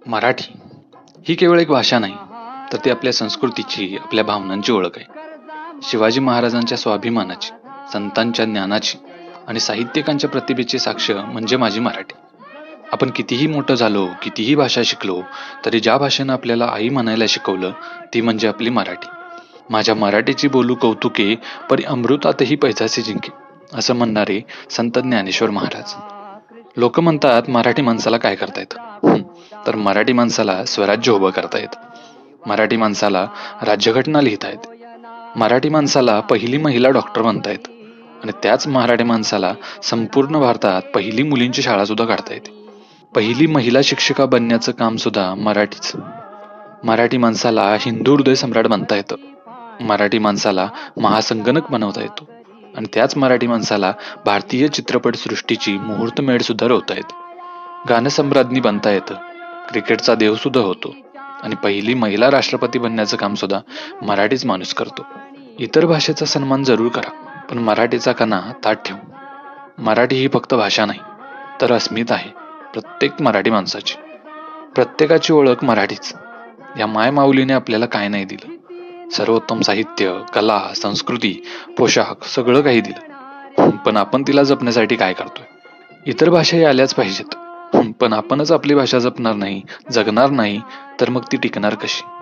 मराठी ही केवळ एक भाषा नाही, तर ती आपल्या संस्कृतीची, आपल्या भावनांची ओळख आहे. शिवाजी महाराजांच्या स्वाभिमानाची, संतांच्या ज्ञानाची आणि साहित्यिकांच्या प्रतिभेची साक्ष म्हणजे माझी मराठी. आपण कितीही मोठं झालो, कितीही भाषा शिकलो, तरी ज्या भाषेनं आपल्याला आई म्हणायला शिकवलं, ती म्हणजे आपली मराठी. माझ्या मराठीची बोलू कौतुके, परी अमृतातही पैजाचे जिंके, असं म्हणणारे संत ज्ञानेश्वर महाराज. लोक म्हणतात मराठी माणसाला काय करता येतं? तर मराठी माणसाला स्वराज्य उभं करता येतं. मराठी माणसाला राज्यघटना लिहिता येते. मराठी माणसाला पहिली महिला डॉक्टर बनता येतं. आणि त्याच मराठी माणसाला संपूर्ण भारतात पहिली मुलींची शाळा सुद्धा काढता येते. पहिली महिला शिक्षिका बनण्याचं काम सुद्धा मराठीच. मराठी माणसाला हिंदू हृदय सम्राट बनता येतं. मराठी माणसाला महासंगणक बनवता येतो. आणि त्याच मराठी माणसाला भारतीय चित्रपट सृष्टीची मुहूर्तमेढ सुद्धा रोवता येते. गानसम्राज्ञी बनता येतं. क्रिकेटचा देव सुद्धा होतो. आणि पहिली महिला राष्ट्रपती बनण्याचं काम सुद्धा मराठीच माणूस करतो. इतर भाषेचा सन्मान जरूर करा, पण मराठीचा कणा ताठ ठेवू. मराठी ही फक्त भाषा नाही, तर अस्मिता आहे प्रत्येक मराठी माणसाची. प्रत्येकाची ओळख मराठीच. या मायमाऊलीने आपल्याला काय नाही दिलं? सर्वोत्तम साहित्य, कला, संस्कृती, पोशाख सगळं काही दिलं. पण आपण तिला जपण्यासाठी काय करतोय? इतर भाषाही आल्याच पाहिजेत, पण आपणच आपली भाषा जपणार नाही, जगणार नाही, तर मग ती टिकणार कशी?